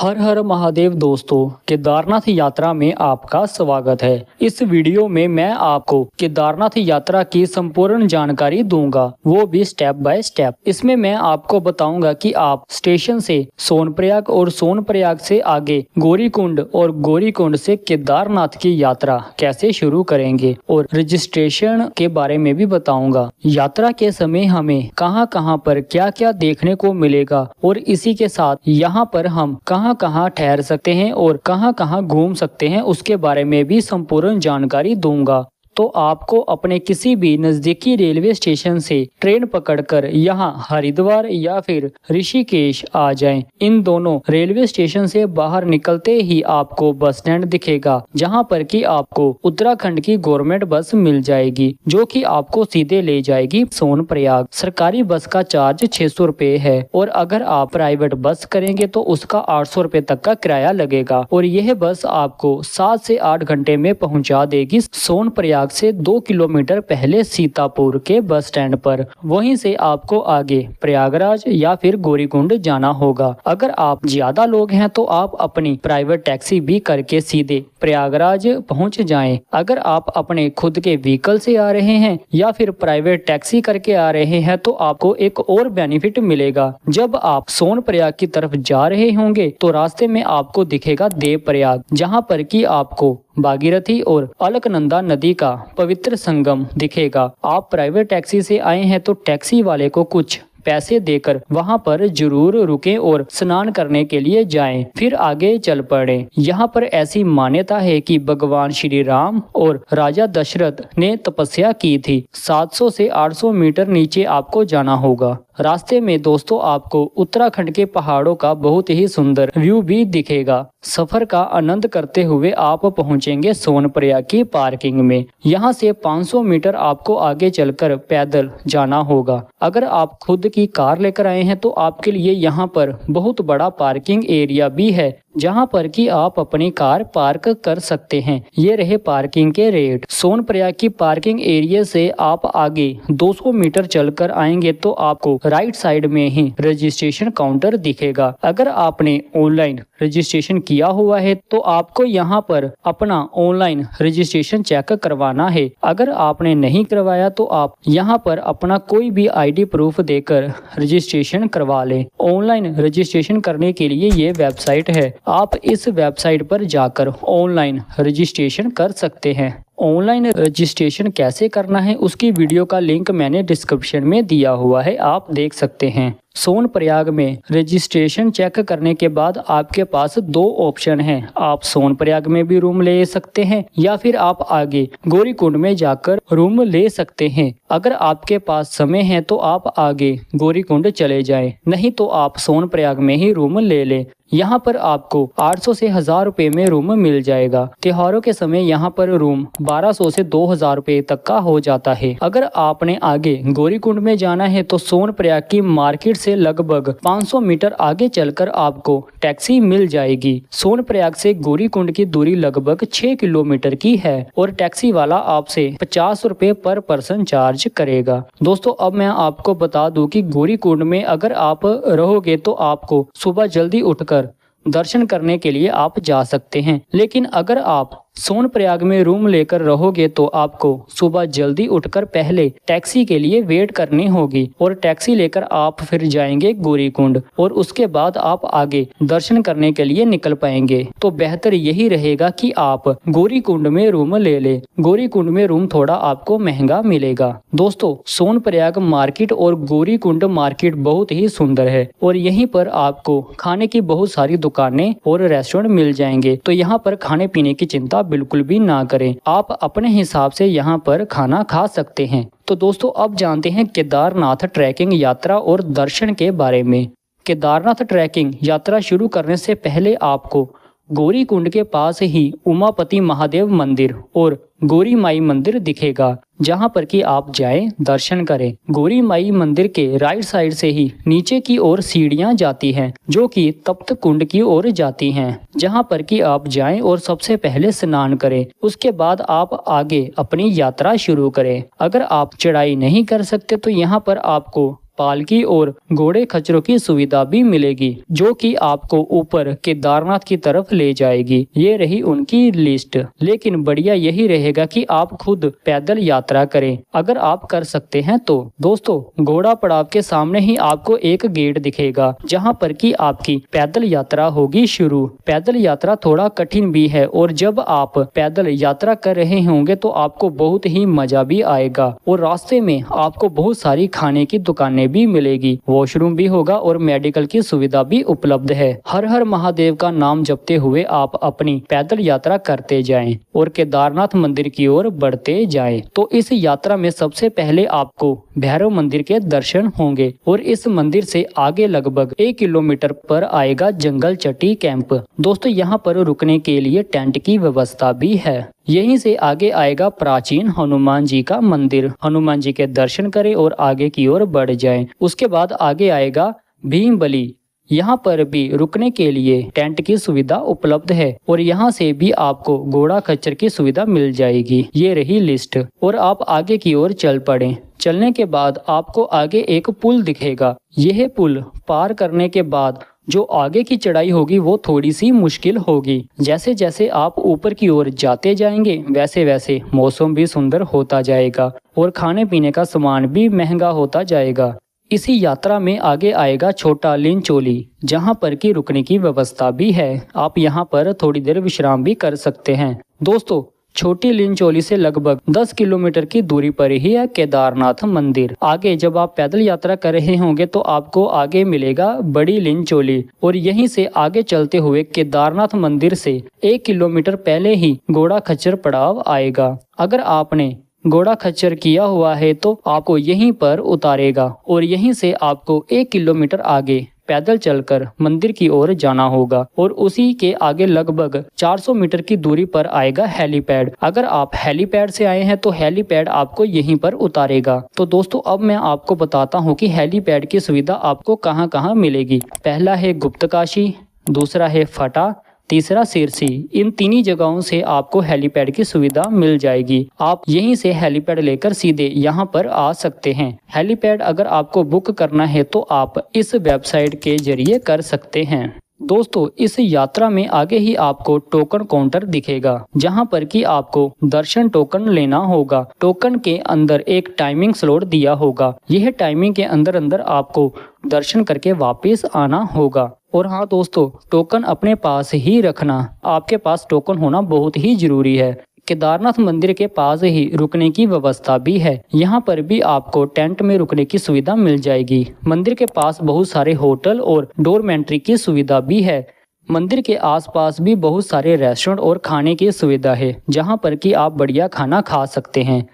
हर हर महादेव दोस्तों, केदारनाथ यात्रा में आपका स्वागत है। इस वीडियो में मैं आपको केदारनाथ यात्रा की संपूर्ण जानकारी दूंगा, वो भी स्टेप बाय स्टेप। इसमें मैं आपको बताऊंगा कि आप स्टेशन से सोनप्रयाग और सोनप्रयाग से आगे गौरीकुंड और गौरीकुंड से केदारनाथ की यात्रा कैसे शुरू करेंगे और रजिस्ट्रेशन के बारे में भी बताऊंगा। यात्रा के समय हमें कहां पर क्या क्या देखने को मिलेगा और इसी के साथ यहाँ पर हम कहां ठहर सकते हैं और कहां घूम सकते हैं, उसके बारे में भी संपूर्ण जानकारी दूंगा। तो आपको अपने किसी भी नज़दीकी रेलवे स्टेशन से ट्रेन पकड़कर यहाँ हरिद्वार या फिर ऋषिकेश आ जाएं। इन दोनों रेलवे स्टेशन से बाहर निकलते ही आपको बस स्टैंड दिखेगा, जहाँ पर कि आपको उत्तराखंड की गवर्नमेंट बस मिल जाएगी, जो कि आपको सीधे ले जाएगी सोनप्रयाग। सरकारी बस का चार्ज 600 रुपए है और अगर आप प्राइवेट बस करेंगे तो उसका 800 रुपए तक का किराया लगेगा। और यह बस आपको 7 से 8 घंटे में पहुँचा देगी सोनप्रयाग से 2 किलोमीटर पहले सीतापुर के बस स्टैंड पर। वहीं से आपको आगे प्रयागराज या फिर गौरीकुंड जाना होगा। अगर आप ज्यादा लोग हैं तो आप अपनी प्राइवेट टैक्सी भी करके सीधे प्रयागराज पहुंच जाएं। अगर आप अपने खुद के व्हीकल से आ रहे हैं या फिर प्राइवेट टैक्सी करके आ रहे हैं तो आपको एक और बेनिफिट मिलेगा। जब आप सोनप्रयाग की तरफ जा रहे होंगे तो रास्ते में आपको दिखेगा देवप्रयाग, जहां पर कि आपको भागीरथी और अलकनंदा नदी का पवित्र संगम दिखेगा। आप प्राइवेट टैक्सी से आए हैं तो टैक्सी वाले को कुछ पैसे देकर वहां पर जरूर रुकें और स्नान करने के लिए जाएं, फिर आगे चल पड़े। यहाँ पर ऐसी मान्यता है कि भगवान श्री राम और राजा दशरथ ने तपस्या की थी। 700 से 800 मीटर नीचे आपको जाना होगा। रास्ते में दोस्तों आपको उत्तराखंड के पहाड़ों का बहुत ही सुंदर व्यू भी दिखेगा। सफर का आनंद करते हुए आप पहुंचेंगे सोनप्रयाग की पार्किंग में। यहाँ से 500 मीटर आपको आगे चलकर पैदल जाना होगा। अगर आप खुद की कार लेकर आए हैं तो आपके लिए यहाँ पर बहुत बड़ा पार्किंग एरिया भी है, जहां पर कि आप अपनी कार पार्क कर सकते हैं। ये रहे पार्किंग के रेट। सोनप्रयाग की पार्किंग एरिया से आप आगे 200 मीटर चलकर आएंगे तो आपको राइट साइड में ही रजिस्ट्रेशन काउंटर दिखेगा। अगर आपने ऑनलाइन रजिस्ट्रेशन किया हुआ है तो आपको यहाँ पर अपना ऑनलाइन रजिस्ट्रेशन चेक करवाना है। अगर आपने नहीं करवाया तो आप यहाँ पर अपना कोई भी आईडी प्रूफ देकर रजिस्ट्रेशन करवा लें। ऑनलाइन रजिस्ट्रेशन करने के लिए ये वेबसाइट है, आप इस वेबसाइट पर जाकर ऑनलाइन रजिस्ट्रेशन कर सकते हैं। ऑनलाइन रजिस्ट्रेशन कैसे करना है उसकी वीडियो का लिंक मैंने डिस्क्रिप्शन में दिया हुआ है, आप देख सकते हैं। सोनप्रयाग में रजिस्ट्रेशन चेक करने के बाद आपके पास 2 ऑप्शन हैं। आप सोनप्रयाग में भी रूम ले सकते हैं या फिर आप आगे गौरीकुंड में जाकर रूम ले सकते हैं। अगर आपके पास समय है तो आप आगे गौरीकुंड चले जाएं, नहीं तो आप सोनप्रयाग में ही रूम ले लें। यहाँ पर आपको 800 से 1000 रुपए में रूम मिल जाएगा। त्योहारों के समय यहाँ पर रूम 1200 से 2000 रुपए तक का हो जाता है। अगर आपने आगे गौरीकुंड में जाना है तो सोनप्रयाग की मार्केट से लगभग 500 मीटर आगे चलकर आपको टैक्सी मिल जाएगी। सोनप्रयाग से गौरीकुंड की दूरी लगभग 6 किलोमीटर की है और टैक्सी वाला आपसे 50 रुपए पर पर्सन चार्ज करेगा। दोस्तों अब मैं आपको बता दूं कि गौरीकुंड में अगर आप रहोगे तो आपको सुबह जल्दी उठकर दर्शन करने के लिए आप जा सकते हैं। लेकिन अगर आप सोनप्रयाग में रूम लेकर रहोगे तो आपको सुबह जल्दी उठकर पहले टैक्सी के लिए वेट करनी होगी और टैक्सी लेकर आप फिर जाएंगे गौरीकुंड और उसके बाद आप आगे दर्शन करने के लिए निकल पाएंगे। तो बेहतर यही रहेगा कि आप गौरीकुंड में रूम ले लें। गौरीकुंड में रूम थोड़ा आपको महंगा मिलेगा। दोस्तों सोनप्रयाग मार्केट और गौरीकुंड मार्केट बहुत ही सुंदर है और यहीं पर आपको खाने की बहुत सारी दुकानें और रेस्टोरेंट मिल जाएंगे। तो यहाँ पर खाने पीने की चिंता बिल्कुल भी ना करें, आप अपने हिसाब से यहाँ पर खाना खा सकते हैं। तो दोस्तों अब जानते हैं केदारनाथ ट्रैकिंग यात्रा और दर्शन के बारे में। केदारनाथ ट्रैकिंग यात्रा शुरू करने से पहले आपको गौरीकुंड के पास ही उमापति महादेव मंदिर और गौरी माई मंदिर दिखेगा, जहां पर कि आप जाएं दर्शन करें। गौरी माई मंदिर के राइट साइड से ही नीचे की ओर सीढ़ियां जाती हैं जो कि तप्त कुंड की ओर जाती हैं, जहां पर कि आप जाएं और सबसे पहले स्नान करें। उसके बाद आप आगे अपनी यात्रा शुरू करें। अगर आप चढ़ाई नहीं कर सकते तो यहाँ पर आपको पालकी और घोड़े खच्चरों की सुविधा भी मिलेगी, जो कि आपको ऊपर केदारनाथ की तरफ ले जाएगी। ये रही उनकी लिस्ट। लेकिन बढ़िया यही रहेगा कि आप खुद पैदल यात्रा करें, अगर आप कर सकते हैं तो। दोस्तों, घोड़ा पड़ाव के सामने ही आपको एक गेट दिखेगा, जहां पर कि आपकी पैदल यात्रा होगी शुरू। पैदल यात्रा थोड़ा कठिन भी है, और जब आप पैदल यात्रा कर रहे होंगे तो आपको बहुत ही मजा भी आएगा। और रास्ते में आपको बहुत सारी खाने की दुकानें भी मिलेगी, वॉशरूम भी होगा और मेडिकल की सुविधा भी उपलब्ध है। हर हर महादेव का नाम जपते हुए आप अपनी पैदल यात्रा करते जाएं और केदारनाथ मंदिर की ओर बढ़ते जाएं। तो इस यात्रा में सबसे पहले आपको भैरव मंदिर के दर्शन होंगे, और इस मंदिर से आगे लगभग 1 किलोमीटर पर आएगा जंगल चट्टी कैंप। दोस्तों, यहाँ पर रुकने के लिए टेंट की व्यवस्था भी है। यहीं से आगे आएगा प्राचीन हनुमान जी का मंदिर। हनुमान जी के दर्शन करें और आगे की ओर बढ़ जाएं। उसके बाद आगे आएगा भीमबली। यहाँ पर भी रुकने के लिए टेंट की सुविधा उपलब्ध है, और यहाँ से भी आपको घोड़ा खच्चर की सुविधा मिल जाएगी। ये रही लिस्ट, और आप आगे की ओर चल पड़े। चलने के बाद आपको आगे एक पुल दिखेगा। यह पुल पार करने के बाद जो आगे की चढ़ाई होगी वो थोड़ी सी मुश्किल होगी। जैसे जैसे आप ऊपर की ओर जाते जाएंगे वैसे वैसे मौसम भी सुंदर होता जाएगा, और खाने पीने का सामान भी महंगा होता जाएगा। इसी यात्रा में आगे आएगा छोटा लिंचोली, जहां पर की रुकने की व्यवस्था भी है। आप यहां पर थोड़ी देर विश्राम भी कर सकते हैं। दोस्तों, छोटी लिंचोली से लगभग 10 किलोमीटर की दूरी पर ही है केदारनाथ मंदिर। आगे जब आप पैदल यात्रा कर रहे होंगे तो आपको आगे मिलेगा बड़ी लिंचोली, और यहीं से आगे चलते हुए केदारनाथ मंदिर से 1 किलोमीटर पहले ही घोड़ा खच्चर पड़ाव आएगा। अगर आपने घोड़ा खच्चर किया हुआ है तो आपको यहीं पर उतारेगा, और यहीं से आपको 1 किलोमीटर आगे पैदल चलकर मंदिर की ओर जाना होगा, और उसी के आगे लगभग 400 मीटर की दूरी पर आएगा हेलीपैड। अगर आप हेलीपैड से आए हैं तो हेलीपैड आपको यहीं पर उतारेगा। तो दोस्तों, अब मैं आपको बताता हूँ कि हेलीपैड की सुविधा आपको कहाँ कहाँ मिलेगी। पहला है गुप्तकाशी, दूसरा है फटा, तीसरा सिरसी। इन तीनों जगहों से आपको हेलीपैड की सुविधा मिल जाएगी। आप यहीं से हेलीपैड लेकर सीधे यहां पर आ सकते हैं। हेलीपैड अगर आपको बुक करना है तो आप इस वेबसाइट के जरिए कर सकते हैं। दोस्तों, इस यात्रा में आगे ही आपको टोकन काउंटर दिखेगा, जहां पर कि आपको दर्शन टोकन लेना होगा। टोकन के अंदर एक टाइमिंग स्लॉट दिया होगा। यह टाइमिंग के अंदर अंदर आपको दर्शन करके वापस आना होगा। और हाँ दोस्तों, टोकन अपने पास ही रखना। आपके पास टोकन होना बहुत ही जरूरी है। केदारनाथ मंदिर के पास ही रुकने की व्यवस्था भी है। यहाँ पर भी आपको टेंट में रुकने की सुविधा मिल जाएगी। मंदिर के पास बहुत सारे होटल और डोरमेंट्री की सुविधा भी है। मंदिर के आसपास भी बहुत सारे रेस्टोरेंट और खाने की सुविधा है, जहाँ पर कि आप बढ़िया खाना खा सकते हैं।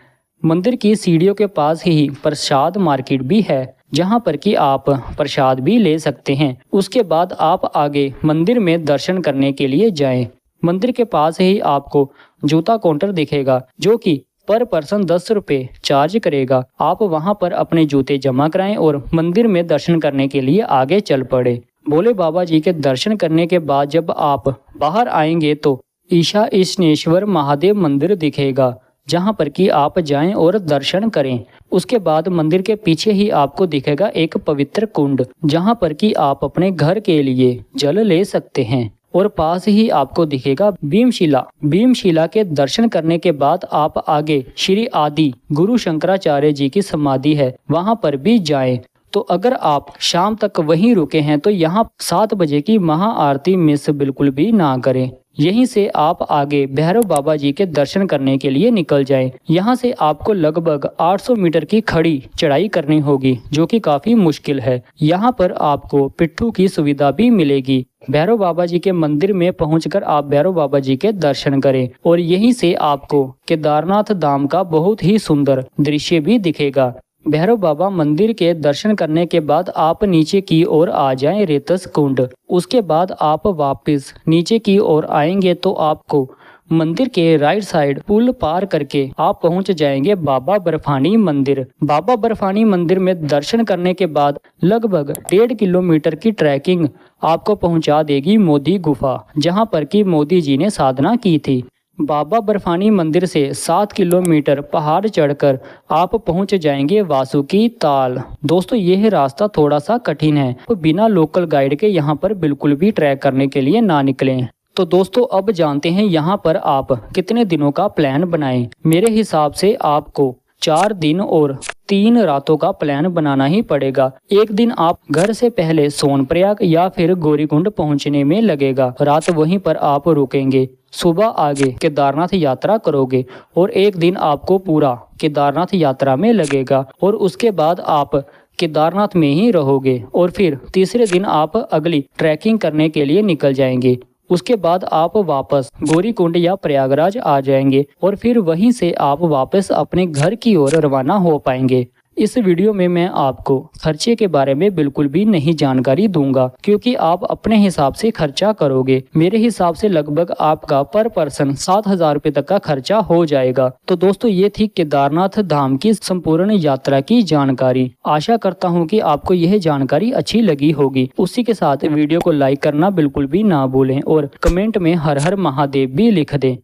मंदिर की सीढ़ियों के पास ही प्रसाद मार्केट भी है, जहां पर कि आप प्रसाद भी ले सकते हैं। उसके बाद आप आगे मंदिर में दर्शन करने के लिए जाएं। मंदिर के पास ही आपको जूता काउंटर दिखेगा, जो कि पर पर्सन 10 रुपये चार्ज करेगा। आप वहां पर अपने जूते जमा कराएं और मंदिर में दर्शन करने के लिए आगे चल पड़े। भोले बाबा जी के दर्शन करने के बाद जब आप बाहर आएंगे तो ईशा ईशनेश्वर महादेव मंदिर दिखेगा, जहां पर कि आप जाएं और दर्शन करें। उसके बाद मंदिर के पीछे ही आपको दिखेगा एक पवित्र कुंड, जहां पर कि आप अपने घर के लिए जल ले सकते हैं। और पास ही आपको दिखेगा भीमशिला। भीमशिला के दर्शन करने के बाद आप आगे श्री आदि गुरु शंकराचार्य जी की समाधि है, वहां पर भी जाएं। तो अगर आप शाम तक वहीं रुके हैं तो यहाँ 7 बजे की महाआरती मिस बिल्कुल भी ना करें। यहीं से आप आगे भैरव बाबा जी के दर्शन करने के लिए निकल जाएं। यहाँ से आपको लगभग 800 मीटर की खड़ी चढ़ाई करनी होगी, जो कि काफी मुश्किल है। यहाँ पर आपको पिट्ठू की सुविधा भी मिलेगी। भैरव बाबा जी के मंदिर में पहुंचकर आप भैरव बाबा जी के दर्शन करें, और यहीं से आपको केदारनाथ धाम का बहुत ही सुंदर दृश्य भी दिखेगा। भैरव बाबा मंदिर के दर्शन करने के बाद आप नीचे की ओर आ जाएं रेतस कुंड। उसके बाद आप वापस नीचे की ओर आएंगे तो आपको मंदिर के राइट साइड पुल पार करके आप पहुंच जाएंगे बाबा बर्फानी मंदिर। बाबा बर्फानी मंदिर में दर्शन करने के बाद लगभग 1.5 किलोमीटर की ट्रैकिंग आपको पहुंचा देगी मोदी गुफा, जहां पर कि मोदी जी ने साधना की थी। बाबा बर्फानी मंदिर से 7 किलोमीटर पहाड़ चढ़कर आप पहुंच जाएंगे वासुकी ताल। दोस्तों यह रास्ता थोड़ा सा कठिन है, तो बिना लोकल गाइड के यहाँ पर बिल्कुल भी ट्रैक करने के लिए ना निकलें। तो दोस्तों अब जानते हैं यहाँ पर आप कितने दिनों का प्लान बनाएं। मेरे हिसाब से आपको 4 दिन और 3 रातों का प्लान बनाना ही पड़ेगा। एक दिन आप घर से पहले सोनप्रयाग या फिर गौरीकुंड पहुंचने में लगेगा, रात वहीं पर आप रुकेंगे, सुबह आगे केदारनाथ यात्रा करोगे और एक दिन आपको पूरा केदारनाथ यात्रा में लगेगा और उसके बाद आप केदारनाथ में ही रहोगे और फिर तीसरे दिन आप अगली ट्रैकिंग करने के लिए निकल जाएंगे। उसके बाद आप वापस गौरीकुंड या प्रयागराज आ जाएंगे और फिर वहीं से आप वापस अपने घर की ओर रवाना हो पाएंगे। इस वीडियो में मैं आपको खर्चे के बारे में बिल्कुल भी नहीं जानकारी दूंगा, क्योंकि आप अपने हिसाब से खर्चा करोगे। मेरे हिसाब से लगभग आपका पर पर्सन 7,000 रुपये तक का खर्चा हो जाएगा। तो दोस्तों ये थी केदारनाथ धाम की संपूर्ण यात्रा की जानकारी। आशा करता हूँ कि आपको यह जानकारी अच्छी लगी होगी। उसी के साथ वीडियो को लाइक करना बिल्कुल भी ना भूलें और कमेंट में हर हर महादेव भी लिख दें।